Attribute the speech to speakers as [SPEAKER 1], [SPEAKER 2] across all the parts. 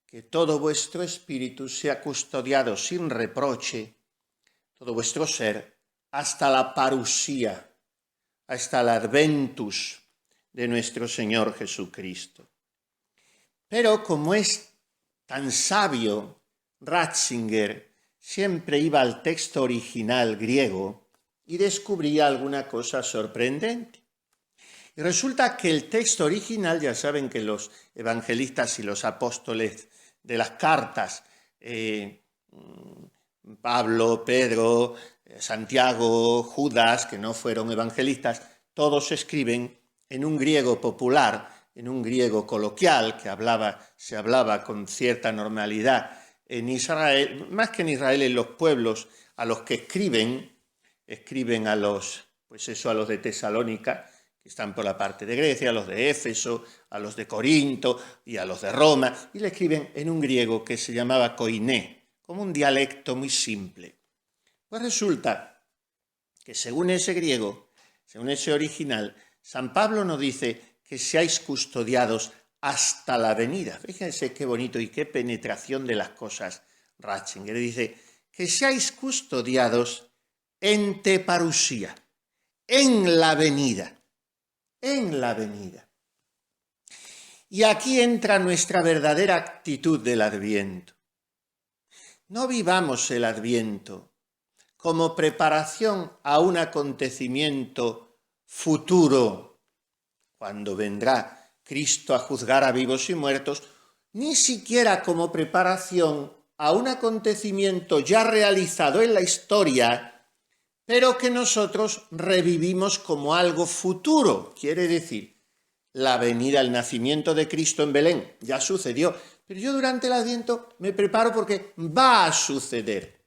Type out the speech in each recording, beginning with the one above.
[SPEAKER 1] que todo vuestro espíritu sea custodiado sin reproche, todo vuestro ser, hasta la parusía, hasta el adventus de nuestro Señor Jesucristo. Pero como es tan sabio, Ratzinger siempre iba al texto original griego y descubría alguna cosa sorprendente. Y resulta que el texto original, ya saben que los evangelistas y los apóstoles de las cartas, Pablo, Pedro, Santiago, Judas, que no fueron evangelistas, todos escriben en un griego popular, en un griego coloquial que se hablaba con cierta normalidad en Israel, más que en Israel, en los pueblos a los que escriben a los de Tesalónica, que están por la parte de Grecia, a los de Éfeso, a los de Corinto y a los de Roma, y le escriben en un griego que se llamaba koiné, como un dialecto muy simple. Pues resulta que según ese griego, según ese original, San Pablo nos dice que seáis custodiados hasta la venida. Fíjense qué bonito y qué penetración de las cosas Ratzinger. Dice que seáis custodiados en teparusía, en la venida. En la venida. Y aquí entra nuestra verdadera actitud del Adviento. No vivamos el Adviento como preparación a un acontecimiento futuro, cuando vendrá Cristo a juzgar a vivos y muertos, ni siquiera como preparación a un acontecimiento ya realizado en la historia, pero que nosotros revivimos como algo futuro. Quiere decir, la venida, el nacimiento de Cristo en Belén ya sucedió, pero yo durante el Adviento me preparo porque va a suceder.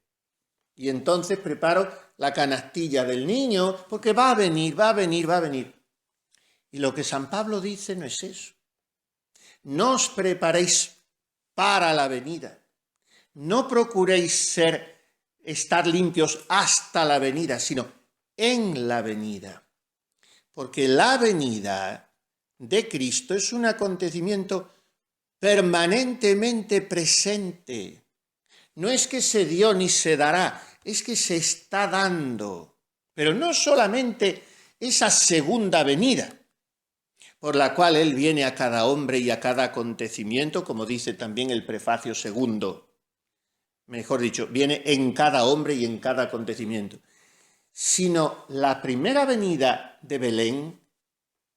[SPEAKER 1] Y entonces preparo la canastilla del niño porque va a venir, va a venir, va a venir. Y lo que San Pablo dice no es eso. No os preparéis para la venida. No procuréis estar limpios hasta la venida, sino en la venida. Porque la venida de Cristo es un acontecimiento permanentemente presente. No es que se dio ni se dará, es que se está dando. Pero no solamente esa segunda venida, por la cual Él viene a cada hombre y a cada acontecimiento, como dice también el prefacio segundo. Mejor dicho, viene en cada hombre y en cada acontecimiento, sino la primera venida de Belén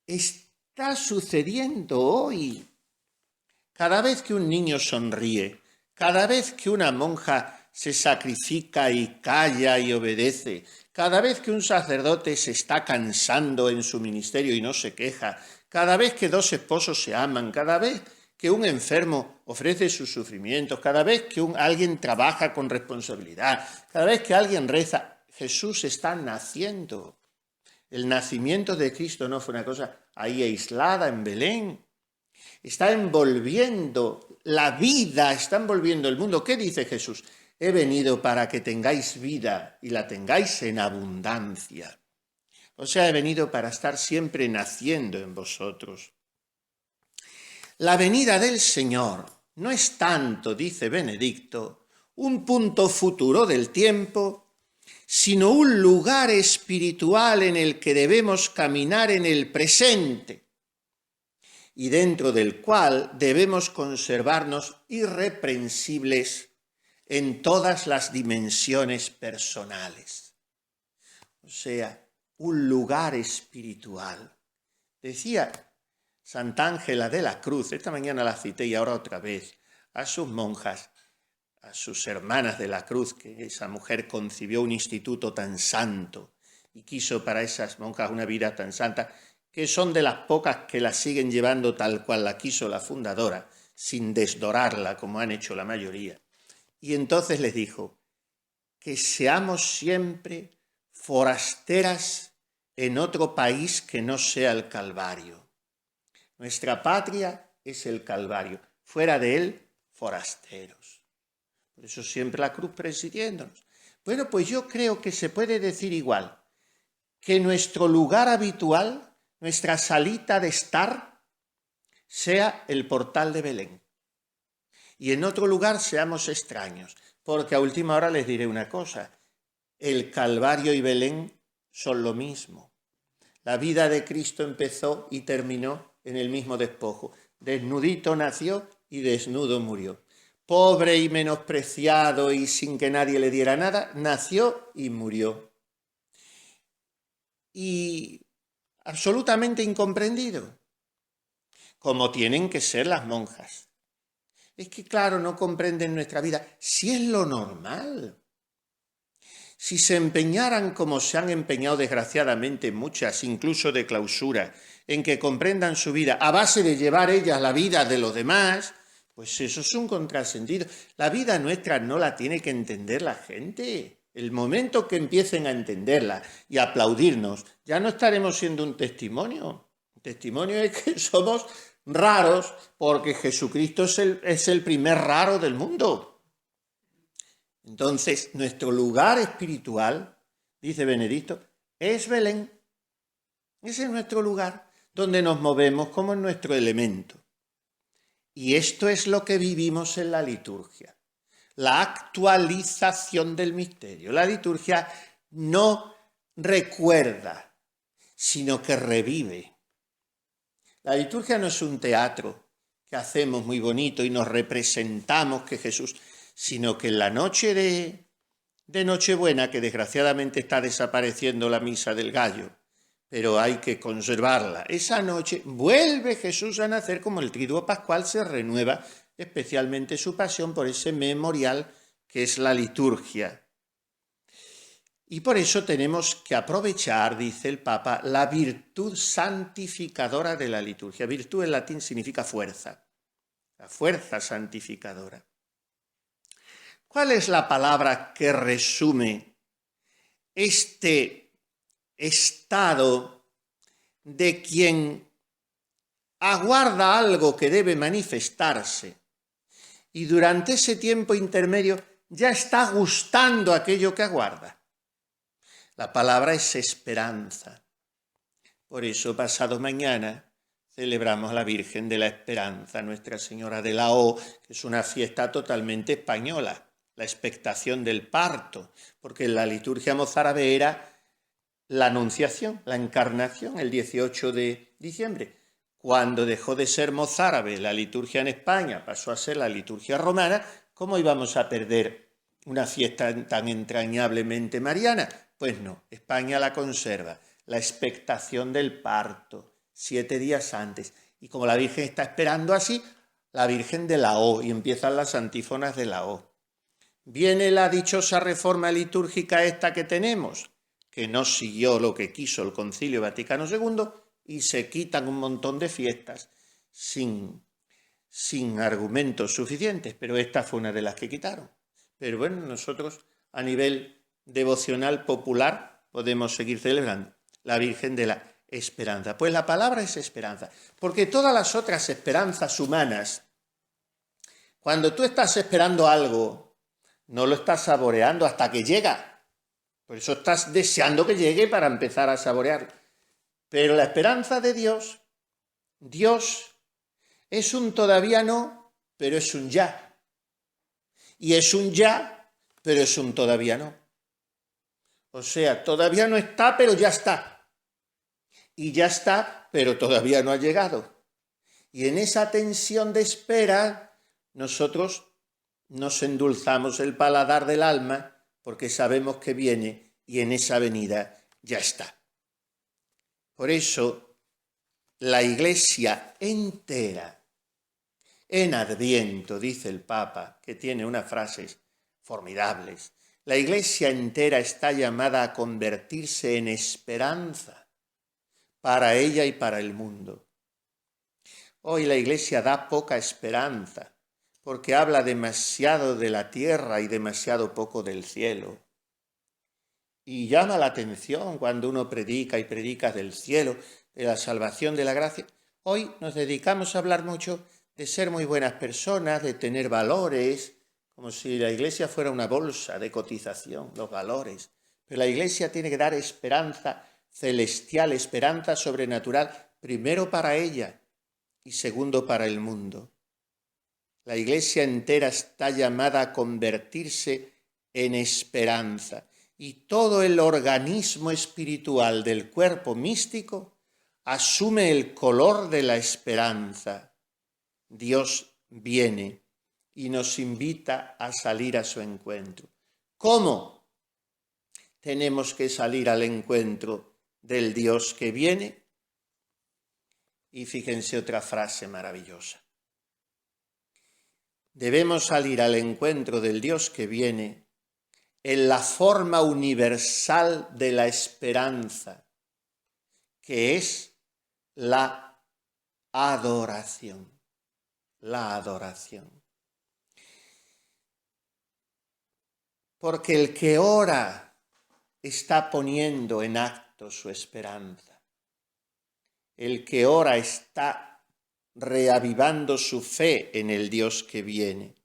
[SPEAKER 1] está sucediendo hoy. Cada vez que un niño sonríe, cada vez que una monja se sacrifica y calla y obedece, cada vez que un sacerdote se está cansando en su ministerio y no se queja, cada vez que dos esposos se aman, cada vez que un enfermo ofrece sus sufrimientos, cada vez que alguien trabaja con responsabilidad, cada vez que alguien reza, Jesús está naciendo. El nacimiento de Cristo no fue una cosa ahí aislada en Belén. Está envolviendo la vida, está envolviendo el mundo. ¿Qué dice Jesús? He venido para que tengáis vida y la tengáis en abundancia. O sea, he venido para estar siempre naciendo en vosotros. La venida del Señor no es tanto, dice Benedicto, un punto futuro del tiempo, sino un lugar espiritual en el que debemos caminar en el presente y dentro del cual debemos conservarnos irreprensibles en todas las dimensiones personales. O sea, un lugar espiritual. Decía Santa Ángela de la Cruz, esta mañana la cité y ahora otra vez, a sus monjas, a sus hermanas de la Cruz, que esa mujer concibió un instituto tan santo y quiso para esas monjas una vida tan santa, que son de las pocas que la siguen llevando tal cual la quiso la fundadora, sin desdorarla como han hecho la mayoría. Y entonces les dijo, que seamos siempre forasteras en otro país que no sea el Calvario. Nuestra patria es el Calvario, fuera de él, forasteros. Por eso siempre la cruz presidiéndonos. Bueno, pues yo creo que se puede decir igual, que nuestro lugar habitual, nuestra salita de estar, sea el portal de Belén. Y en otro lugar seamos extraños, porque a última hora les diré una cosa, el Calvario y Belén son lo mismo. La vida de Cristo empezó y terminó en el mismo despojo. Desnudito nació y desnudo murió. Pobre y menospreciado y sin que nadie le diera nada, nació y murió. Y absolutamente incomprendido, como tienen que ser las monjas. Es que, claro, no comprenden nuestra vida, si es lo normal. Si se empeñaran como se han empeñado desgraciadamente muchas, incluso de clausura, en que comprendan su vida a base de llevar ellas la vida de los demás, pues eso es un contrasentido. La vida nuestra no la tiene que entender la gente. El momento que empiecen a entenderla y a aplaudirnos, ya no estaremos siendo un testimonio. Un testimonio es que somos raros porque Jesucristo es el primer raro del mundo. Entonces, nuestro lugar espiritual, dice Benedicto, es Belén. Ese es nuestro lugar, donde nos movemos como en nuestro elemento. Y esto es lo que vivimos en la liturgia, la actualización del misterio. La liturgia no recuerda, sino que revive. La liturgia no es un teatro que hacemos muy bonito y nos representamos que Jesús, sino que en la noche de Nochebuena, que desgraciadamente está desapareciendo la misa del gallo, pero hay que conservarla, esa noche vuelve Jesús a nacer, como el triduo pascual se renueva especialmente su pasión por ese memorial que es la liturgia. Y por eso tenemos que aprovechar, dice el Papa, la virtud santificadora de la liturgia. Virtud en latín significa fuerza, la fuerza santificadora. ¿Cuál es la palabra que resume este estado de quien aguarda algo que debe manifestarse y durante ese tiempo intermedio ya está gustando aquello que aguarda? La palabra es esperanza. Por eso pasado mañana celebramos a la Virgen de la Esperanza, Nuestra Señora de la O, que es una fiesta totalmente española, la expectación del parto, porque en la liturgia mozárabe era la Anunciación, la Encarnación, el 18 de diciembre. Cuando dejó de ser mozárabe la liturgia en España, pasó a ser la liturgia romana, ¿cómo íbamos a perder una fiesta tan entrañablemente mariana? Pues no, España la conserva, la expectación del parto, 7 días antes. Y como la Virgen está esperando así, la Virgen de la O, y empiezan las antífonas de la O. Viene la dichosa reforma litúrgica esta que tenemos, que no siguió lo que quiso el Concilio Vaticano II, y se quitan un montón de fiestas sin argumentos suficientes, pero esta fue una de las que quitaron. Pero bueno, nosotros a nivel devocional popular podemos seguir celebrando la Virgen de la Esperanza. Pues la palabra es esperanza, porque todas las otras esperanzas humanas, cuando tú estás esperando algo, no lo estás saboreando hasta que llega. Por eso estás deseando que llegue para empezar a saborearlo. Pero la esperanza de Dios es un todavía no, pero es un ya. Y es un ya, pero es un todavía no. O sea, todavía no está, pero ya está. Y ya está, pero todavía no ha llegado. Y en esa tensión de espera, nosotros nos endulzamos el paladar del alma porque sabemos que viene y en esa venida ya está. Por eso, la Iglesia entera, en Adviento, dice el Papa, que tiene unas frases formidables, la Iglesia entera está llamada a convertirse en esperanza para ella y para el mundo. Hoy la Iglesia da poca esperanza porque habla demasiado de la tierra y demasiado poco del cielo. Y llama la atención cuando uno predica y predica del cielo, de la salvación, de la gracia. Hoy nos dedicamos a hablar mucho de ser muy buenas personas, de tener valores, como si la Iglesia fuera una bolsa de cotización, los valores. Pero la Iglesia tiene que dar esperanza celestial, esperanza sobrenatural, primero para ella y segundo para el mundo. La Iglesia entera está llamada a convertirse en esperanza. Y todo el organismo espiritual del cuerpo místico asume el color de la esperanza. Dios viene y nos invita a salir a su encuentro. ¿Cómo tenemos que salir al encuentro del Dios que viene? Y fíjense otra frase maravillosa. Debemos salir al encuentro del Dios que viene en la forma universal de la esperanza, que es la adoración. La adoración. Porque el que ora está poniendo en acto su esperanza. El que ora está reavivando su fe en el Dios que viene.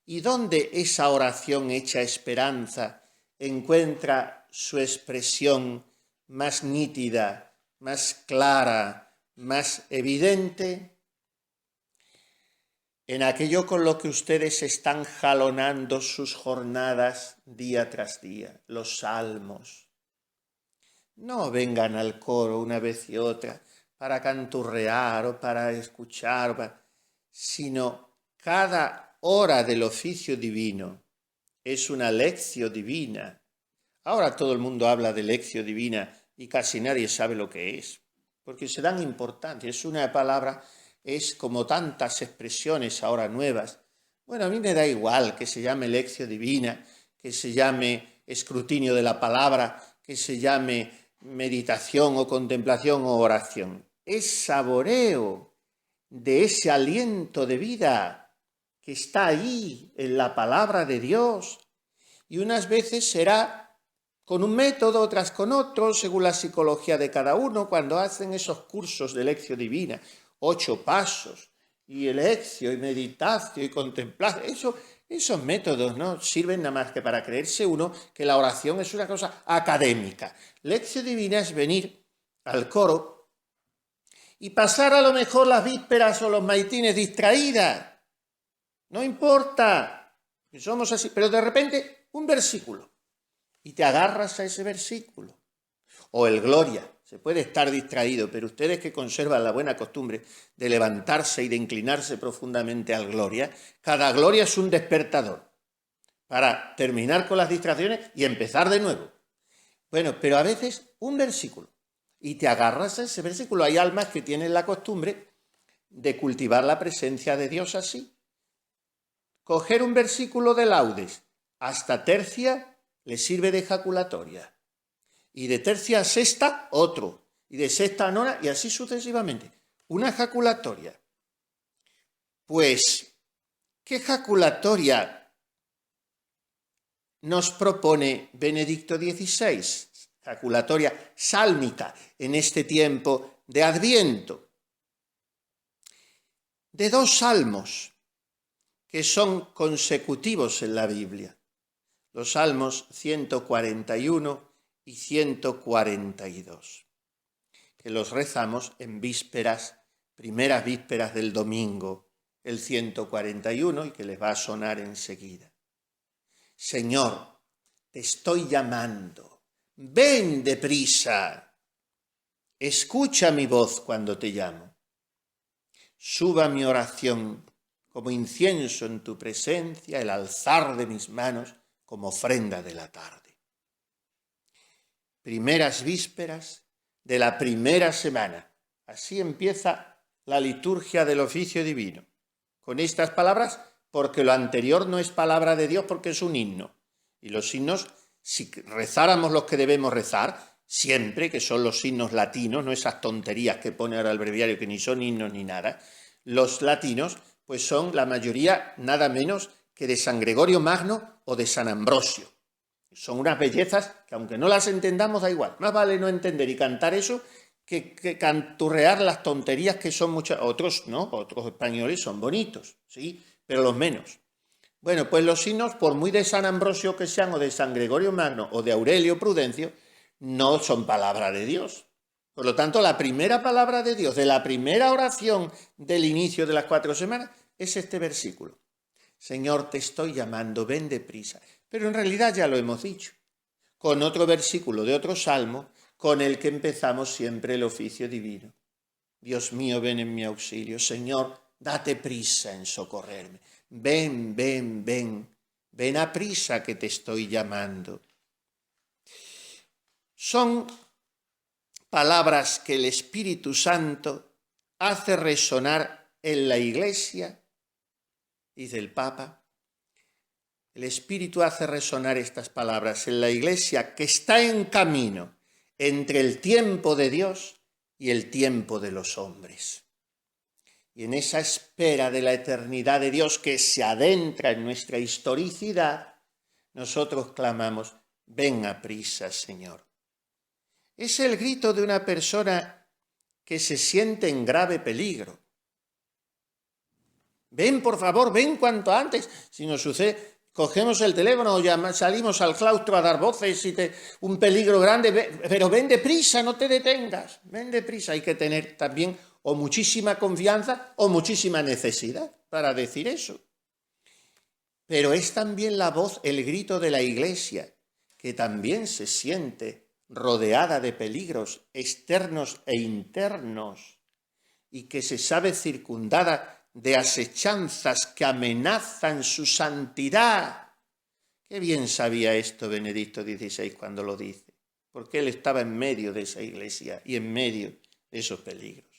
[SPEAKER 1] ¿Y dónde esa oración hecha esperanza encuentra su expresión más nítida, más clara, más evidente? En aquello con lo que ustedes están jalonando sus jornadas día tras día, los salmos. No vengan al coro una vez y otra para canturrear o para escuchar, sino cada hora del oficio divino es una lección divina. Ahora todo el mundo habla de lección divina y casi nadie sabe lo que es, porque se dan importancia. Es una palabra, es como tantas expresiones ahora nuevas. Bueno, a mí me da igual que se llame lección divina, que se llame escrutinio de la palabra, que se llame meditación o contemplación o oración. Es saboreo de ese aliento de vida que está ahí en la palabra de Dios, y unas veces será con un método, otras con otro, según la psicología de cada uno, cuando hacen esos cursos de lección divina, 8 pasos, y lección, y meditación, y contemplación, esos métodos no sirven nada más que para creerse uno que la oración es una cosa académica. Lección divina es venir al coro y pasar a lo mejor las vísperas o los maitines distraídas. No importa, somos así, pero de repente un versículo y te agarras a ese versículo. O el Gloria, se puede estar distraído, pero ustedes que conservan la buena costumbre de levantarse y de inclinarse profundamente al Gloria, cada Gloria es un despertador para terminar con las distracciones y empezar de nuevo. Bueno, pero a veces un versículo y te agarras a ese versículo. Hay almas que tienen la costumbre de cultivar la presencia de Dios así. Coger un versículo de laudes hasta tercia le sirve de ejaculatoria. Y de tercia a sexta, otro. Y de sexta a nona, y así sucesivamente. Una ejaculatoria. Pues, ¿qué ejaculatoria nos propone Benedicto XVI? Ejaculatoria sálmica en este tiempo de Adviento. De 2 salmos que son consecutivos en la Biblia, los Salmos 141 y 142, que los rezamos en vísperas, primeras vísperas del domingo, el 141, y que les va a sonar enseguida. Señor, te estoy llamando, ven deprisa, escucha mi voz cuando te llamo. Suba mi oración como incienso en tu presencia, el alzar de mis manos como ofrenda de la tarde. Primeras vísperas de la primera semana. Así empieza la liturgia del oficio divino. Con estas palabras, porque lo anterior no es palabra de Dios, porque es un himno. Y los himnos, si rezáramos los que debemos rezar, siempre, que son los himnos latinos, no esas tonterías que pone ahora el breviario, que ni son himnos ni nada, los latinos, pues son la mayoría nada menos que de San Gregorio Magno o de San Ambrosio. Son unas bellezas que aunque no las entendamos da igual. Más vale no entender y cantar eso que canturrear las tonterías que son muchas. Otros no, otros españoles son bonitos, sí, pero los menos. Bueno, pues los himnos, por muy de San Ambrosio que sean, o de San Gregorio Magno, o de Aurelio Prudencio, no son palabra de Dios. Por lo tanto, la primera palabra de Dios, de la primera oración del inicio de las 4 semanas, es este versículo. Señor, te estoy llamando, ven deprisa. Pero en realidad ya lo hemos dicho, con otro versículo de otro salmo, con el que empezamos siempre el oficio divino. Dios mío, ven en mi auxilio. Señor, date prisa en socorrerme. Ven, ven, ven. Ven a prisa que te estoy llamando. Son palabras que el Espíritu Santo hace resonar en la Iglesia, dice el Papa. El Espíritu hace resonar estas palabras en la Iglesia que está en camino entre el tiempo de Dios y el tiempo de los hombres. Y en esa espera de la eternidad de Dios que se adentra en nuestra historicidad, nosotros clamamos, ven a prisa, Señor. Es el grito de una persona que se siente en grave peligro. Ven, por favor, ven cuanto antes. Si nos sucede, cogemos el teléfono o salimos al claustro a dar voces y un peligro grande, pero ven deprisa, no te detengas, ven deprisa. Hay que tener también o muchísima confianza o muchísima necesidad para decir eso. Pero es también la voz, el grito de la Iglesia, que también se siente rodeada de peligros externos e internos y que se sabe circundada de asechanzas que amenazan su santidad. Qué bien sabía esto Benedicto XVI cuando lo dice, porque él estaba en medio de esa Iglesia y en medio de esos peligros.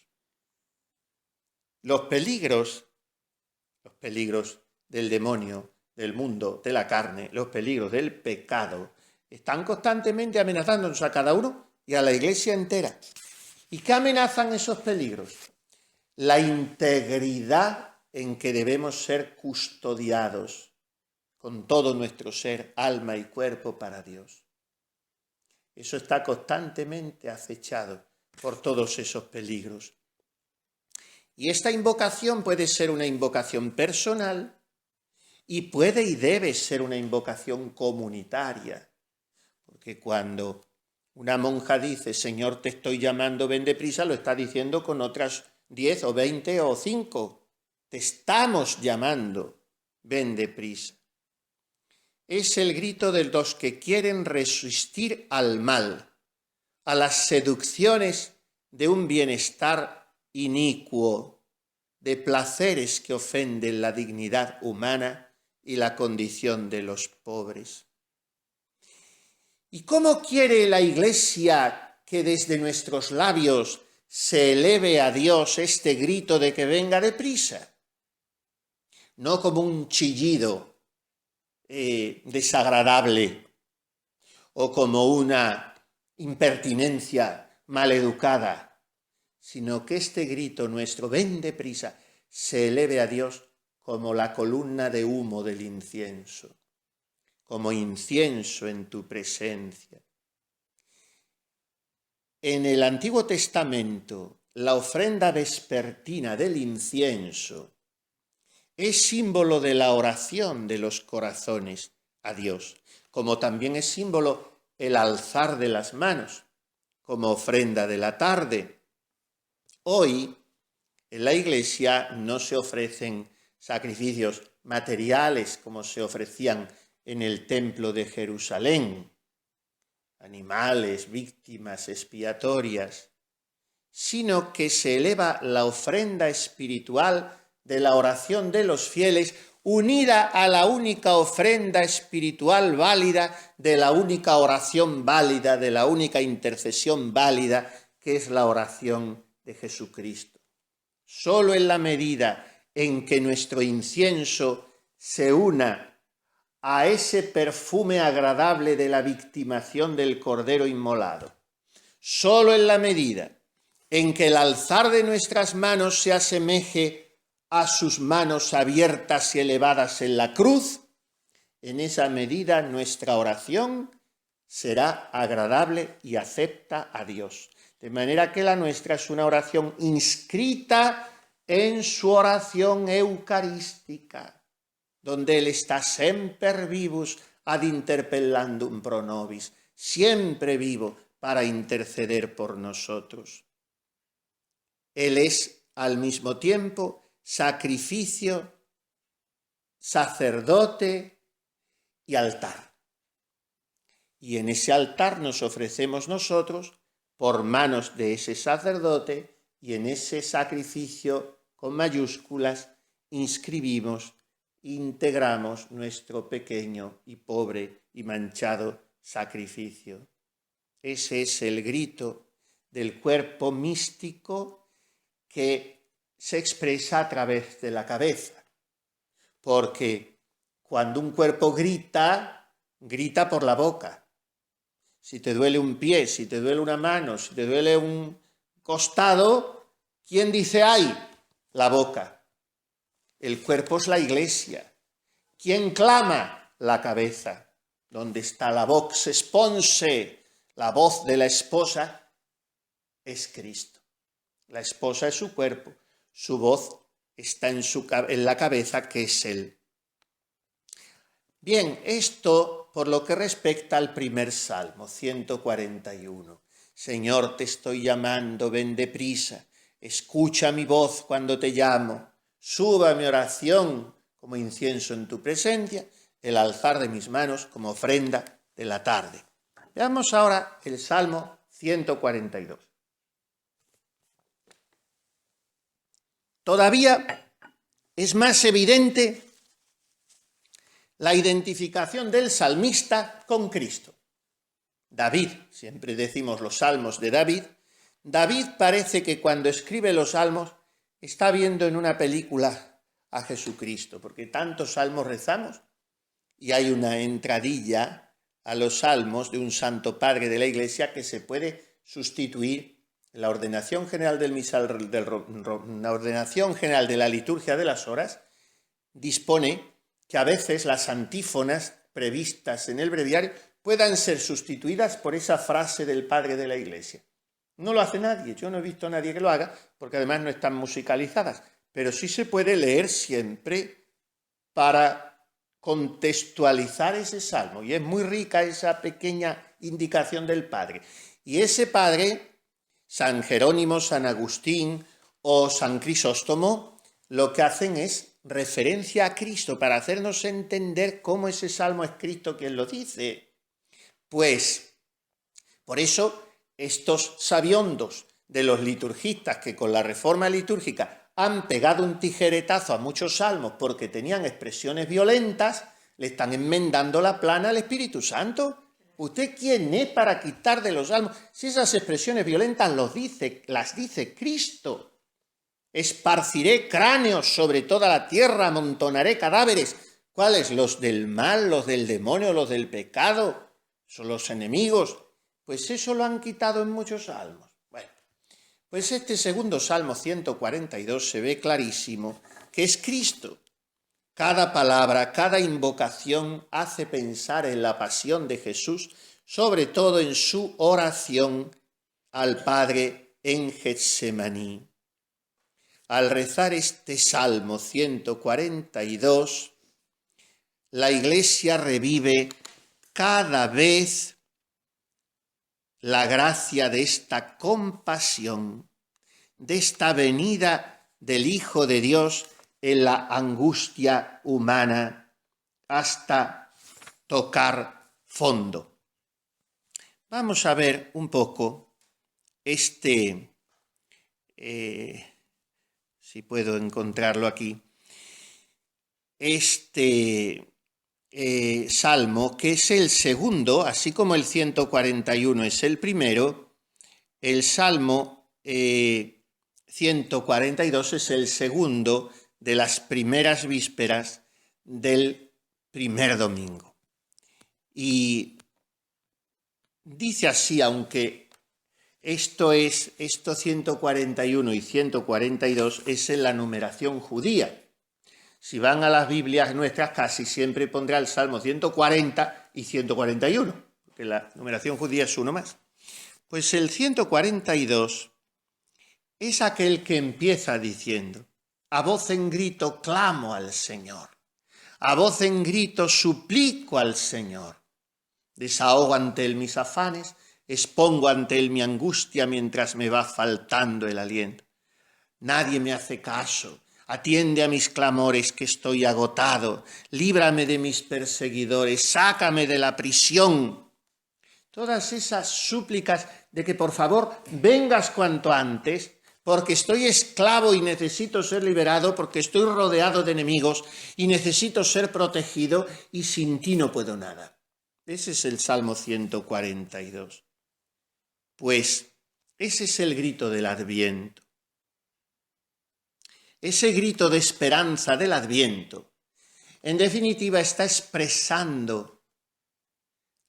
[SPEAKER 1] Los peligros del demonio, del mundo, de la carne, los peligros del pecado, están constantemente amenazándonos a cada uno y a la Iglesia entera. ¿Y qué amenazan esos peligros? La integridad en que debemos ser custodiados con todo nuestro ser, alma y cuerpo para Dios. Eso está constantemente acechado por todos esos peligros. Y esta invocación puede ser una invocación personal y puede y debe ser una invocación comunitaria. Porque cuando una monja dice, Señor, te estoy llamando, ven deprisa, lo está diciendo con otras 10 o 20 o 5. Te estamos llamando, ven deprisa. Es el grito de los que quieren resistir al mal, a las seducciones de un bienestar inicuo, de placeres que ofenden la dignidad humana y la condición de los pobres. ¿Y cómo quiere la Iglesia que desde nuestros labios se eleve a Dios este grito de que venga deprisa? No como un chillido desagradable o como una impertinencia maleducada, sino que este grito nuestro, ven deprisa, se eleve a Dios como la columna de humo del incienso, como incienso en tu presencia. En el Antiguo Testamento, la ofrenda vespertina del incienso es símbolo de la oración de los corazones a Dios, como también es símbolo el alzar de las manos, como ofrenda de la tarde. Hoy, en la Iglesia no se ofrecen sacrificios materiales como se ofrecían en el templo de Jerusalén, animales, víctimas expiatorias, sino que se eleva la ofrenda espiritual de la oración de los fieles, unida a la única ofrenda espiritual válida, de la única oración válida, de la única intercesión válida, que es la oración de Jesucristo. Solo en la medida en que nuestro incienso se una a ese perfume agradable de la victimación del Cordero inmolado, solo en la medida en que el alzar de nuestras manos se asemeje a sus manos abiertas y elevadas en la cruz, en esa medida nuestra oración será agradable y acepta a Dios. De manera que la nuestra es una oración inscrita en su oración eucarística, donde Él está semper vivus ad interpellandum pro nobis, siempre vivo para interceder por nosotros. Él es al mismo tiempo sacrificio, sacerdote y altar. Y en ese altar nos ofrecemos nosotros por manos de ese sacerdote, y en ese sacrificio con mayúsculas inscribimos, integramos nuestro pequeño y pobre y manchado sacrificio. Ese es el grito del cuerpo místico que se expresa a través de la cabeza. Porque cuando un cuerpo grita, grita por la boca. Si te duele un pie, si te duele una mano, si te duele un costado, ¿quién dice ¡ay! La boca. El cuerpo es la iglesia. ¿Quién clama? La cabeza. ¿Dónde está la vox sponse? La voz de la esposa es Cristo. La esposa es su cuerpo. Su voz está en la cabeza, que es Él. Bien, esto por lo que respecta al primer salmo, 141. Señor, te estoy llamando, ven deprisa, escucha mi voz cuando te llamo, suba mi oración como incienso en tu presencia, el alzar de mis manos como ofrenda de la tarde. Veamos ahora el salmo 142. Todavía es más evidente la identificación del salmista con Cristo. David, siempre decimos los salmos de David, David parece que cuando escribe los salmos está viendo en una película a Jesucristo, porque tantos salmos rezamos y hay una entradilla a los salmos de un santo padre de la Iglesia que se puede sustituir en la ordenación general del misal, la ordenación general de la liturgia de las horas, dispone que a veces las antífonas previstas en el breviario puedan ser sustituidas por esa frase del padre de la Iglesia. No lo hace nadie, yo no he visto a nadie que lo haga, porque además no están musicalizadas, pero sí se puede leer siempre para contextualizar ese salmo, y es muy rica esa pequeña indicación del padre. Y ese padre, San Jerónimo, San Agustín o San Crisóstomo, lo que hacen es referencia a Cristo para hacernos entender cómo ese salmo es Cristo quien lo dice. Pues, por eso, estos sabiondos de los liturgistas que con la reforma litúrgica han pegado un tijeretazo a muchos salmos porque tenían expresiones violentas, le están enmendando la plana al Espíritu Santo. ¿Usted quién es para quitar de los salmos? Si esas expresiones violentas las dice Cristo. Esparciré cráneos sobre toda la tierra, amontonaré cadáveres. ¿Cuáles? ¿Los del mal, los del demonio, los del pecado? ¿Son los enemigos? Pues eso lo han quitado en muchos salmos. Bueno, pues este segundo salmo 142 se ve clarísimo que es Cristo. Cada palabra, cada invocación hace pensar en la pasión de Jesús, sobre todo en su oración al Padre en Getsemaní. Al rezar este Salmo 142, la Iglesia revive cada vez la gracia de esta compasión, de esta venida del Hijo de Dios en la angustia humana hasta tocar fondo. Vamos a ver un poco si puedo encontrarlo aquí, salmo, que es el segundo, así como el 141 es el primero, el salmo 142 es el segundo de las primeras vísperas del primer domingo. Y dice así, aunque esto 141 y 142 es en la numeración judía. Si van a las Biblias nuestras, casi siempre pondrá el Salmo 140 y 141, porque la numeración judía es uno más. Pues el 142 es aquel que empieza diciendo: a voz en grito clamo al Señor, a voz en grito suplico al Señor, desahogo ante Él mis afanes, expongo ante Él mi angustia mientras me va faltando el aliento. Nadie me hace caso. atiende a mis clamores que estoy agotado, líbrame de mis perseguidores, sácame de la prisión. Todas esas súplicas de que por favor vengas cuanto antes, porque estoy esclavo y necesito ser liberado, porque estoy rodeado de enemigos y necesito ser protegido y sin ti no puedo nada. Ese es el Salmo 142. Pues ese es el grito del Adviento. Ese grito de esperanza del Adviento, en definitiva, está expresando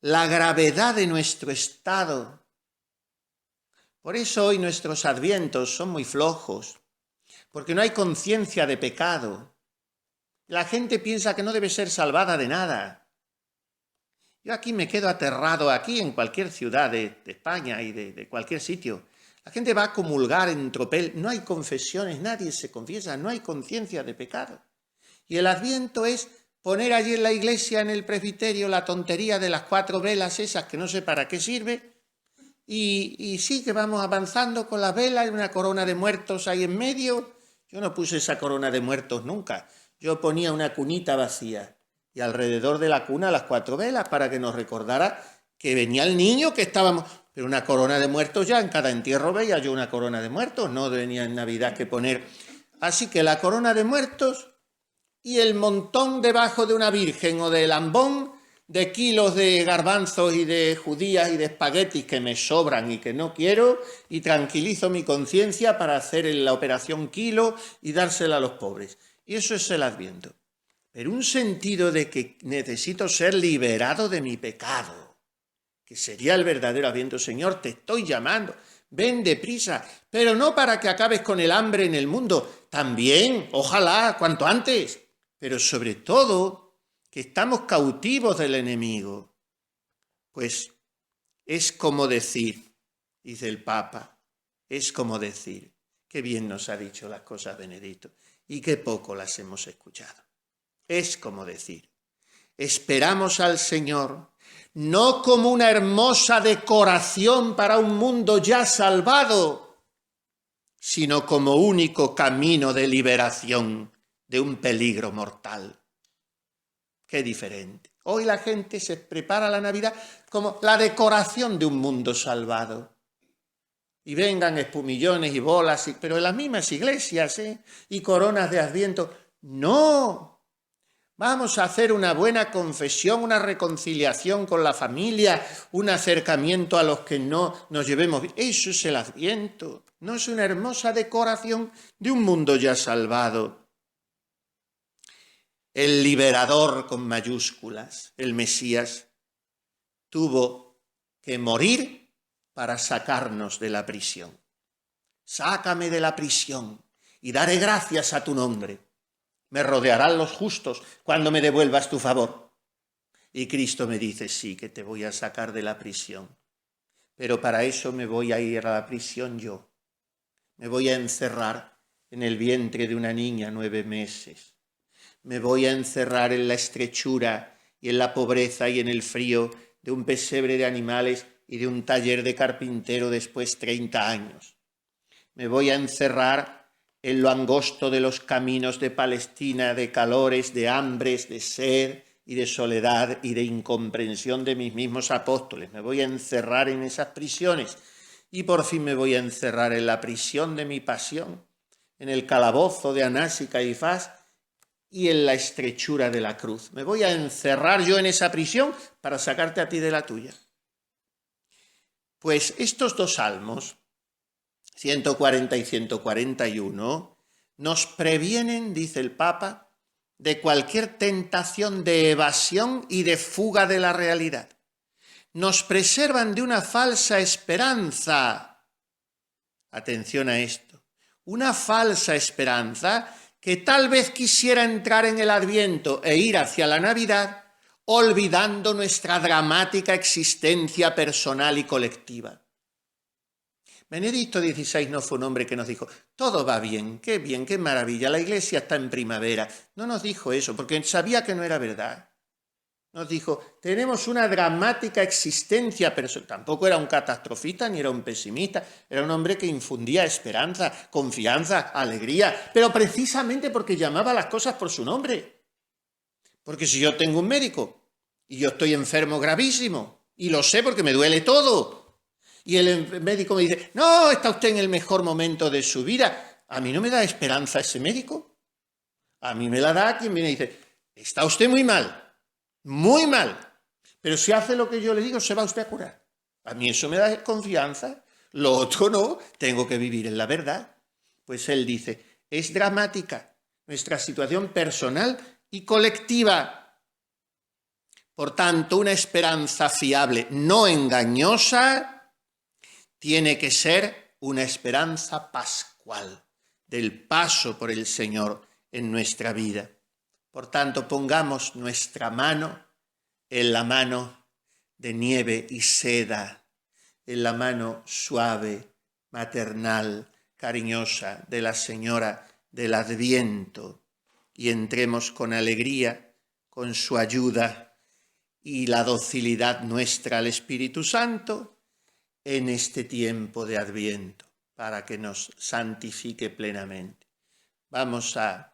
[SPEAKER 1] la gravedad de nuestro estado. Por eso hoy nuestros advientos son muy flojos, porque no hay conciencia de pecado. La gente piensa que no debe ser salvada de nada. Yo aquí me quedo aterrado, aquí en cualquier ciudad de España y de cualquier sitio. La gente va a comulgar en tropel, no hay confesiones, nadie se confiesa, no hay conciencia de pecado. Y el Adviento es poner allí en la iglesia, en el presbiterio, la tontería de las 4 velas esas que no sé para qué sirve, y sí que vamos avanzando con las velas y una corona de muertos ahí en medio. Yo no puse esa corona de muertos nunca, yo ponía una cunita vacía y alrededor de la cuna las 4 velas para que nos recordara que venía el niño que estábamos... Pero una corona de muertos ya en cada entierro veía yo una corona de muertos, no venía en Navidad que poner. Así que la corona de muertos y el montón debajo de una virgen o de lambón de kilos de garbanzos y de judías y de espaguetis que me sobran y que no quiero, y tranquilizo mi conciencia para hacer la operación kilo y dársela a los pobres. Y eso es el Adviento. Pero un sentido de que necesito ser liberado de mi pecado, que sería el verdadero Adviento. Señor, te estoy llamando, ven deprisa, pero no para que acabes con el hambre en el mundo, también, ojalá, cuanto antes, pero sobre todo que estamos cautivos del enemigo. Pues es como decir, dice el Papa, es como decir, qué bien nos ha dicho las cosas Benedicto, y qué poco las hemos escuchado. Es como decir, esperamos al Señor, no como una hermosa decoración para un mundo ya salvado, sino como único camino de liberación de un peligro mortal. Qué diferente. Hoy la gente se prepara la Navidad como la decoración de un mundo salvado. Y vengan espumillones y bolas, pero en las mismas iglesias, y coronas de Adviento. No. Vamos a hacer una buena confesión, una reconciliación con la familia, un acercamiento a los que no nos llevemos bien. Eso es el Adviento. ¿No es una hermosa decoración de un mundo ya salvado? El liberador con mayúsculas, el Mesías, tuvo que morir para sacarnos de la prisión. Sácame de la prisión y daré gracias a tu nombre. Me rodearán los justos cuando me devuelvas tu favor. Y Cristo me dice, sí, que te voy a sacar de la prisión, pero para eso me voy a ir a la prisión yo. Me voy a encerrar en el vientre de una niña 9 meses. Me voy a encerrar en la estrechura y en la pobreza y en el frío de un pesebre de animales y de un taller de carpintero después 30 años. Me voy a encerrar en lo angosto de los caminos de Palestina, de calores, de hambres, de sed y de soledad y de incomprensión de mis mismos apóstoles. Me voy a encerrar en esas prisiones y por fin me voy a encerrar en la prisión de mi pasión, en el calabozo de Anás y Caifás y en la estrechura de la cruz. Me voy a encerrar yo en esa prisión para sacarte a ti de la tuya. Pues estos 2 salmos, 140 y 141, nos previenen, dice el Papa, de cualquier tentación de evasión y de fuga de la realidad. Nos preservan de una falsa esperanza. Atención a esto. Una falsa esperanza que tal vez quisiera entrar en el Adviento e ir hacia la Navidad, olvidando nuestra dramática existencia personal y colectiva. Benedicto XVI no fue un hombre que nos dijo, todo va bien, qué maravilla, la iglesia está en primavera. No nos dijo eso, porque sabía que no era verdad. Nos dijo, tenemos una dramática existencia, pero tampoco era un catastrofista ni era un pesimista, era un hombre que infundía esperanza, confianza, alegría, pero precisamente porque llamaba las cosas por su nombre. Porque si yo tengo un médico y yo estoy enfermo gravísimo, y lo sé porque me duele todo, y el médico me dice, no, está usted en el mejor momento de su vida, a mí no me da esperanza ese médico. A mí me la da quien viene y dice, está usted muy mal, pero si hace lo que yo le digo, se va usted a curar. A mí eso me da confianza, lo otro no, tengo que vivir en la verdad. Pues él dice, es dramática nuestra situación personal y colectiva. Por tanto, una esperanza fiable, no engañosa, tiene que ser una esperanza pascual, del paso por el Señor en nuestra vida. Por tanto, pongamos nuestra mano en la mano de nieve y seda, en la mano suave, maternal, cariñosa de la Señora del Adviento, y entremos con alegría, con su ayuda y la docilidad nuestra al Espíritu Santo en este tiempo de Adviento, para que nos santifique plenamente. Vamos a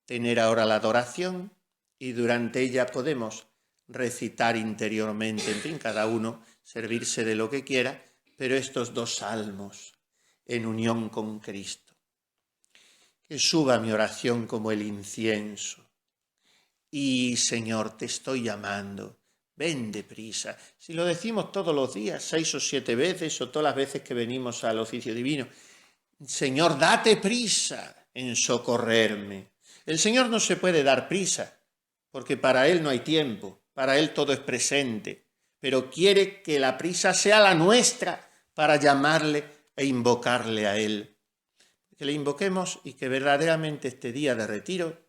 [SPEAKER 1] tener ahora la adoración y durante ella podemos recitar interiormente, en fin, cada uno servirse de lo que quiera, pero estos dos salmos en unión con Cristo. Que suba mi oración como el incienso. Y, Señor, te estoy llamando, ven deprisa. Si lo decimos todos los días, 6 o 7 veces, o todas las veces que venimos al oficio divino, Señor, date prisa en socorrerme. El Señor no se puede dar prisa, porque para Él no hay tiempo, para Él todo es presente, pero quiere que la prisa sea la nuestra para llamarle e invocarle a Él. Que le invoquemos y que verdaderamente este día de retiro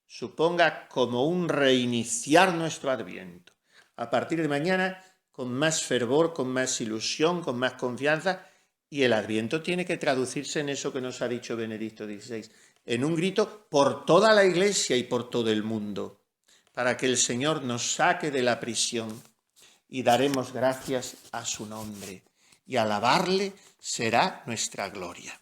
[SPEAKER 1] suponga como un reiniciar nuestro Adviento. A partir de mañana, con más fervor, con más ilusión, con más confianza, y el Adviento tiene que traducirse en eso que nos ha dicho Benedicto XVI, en un grito por toda la Iglesia y por todo el mundo, para que el Señor nos saque de la prisión y daremos gracias a su nombre, y alabarle será nuestra gloria.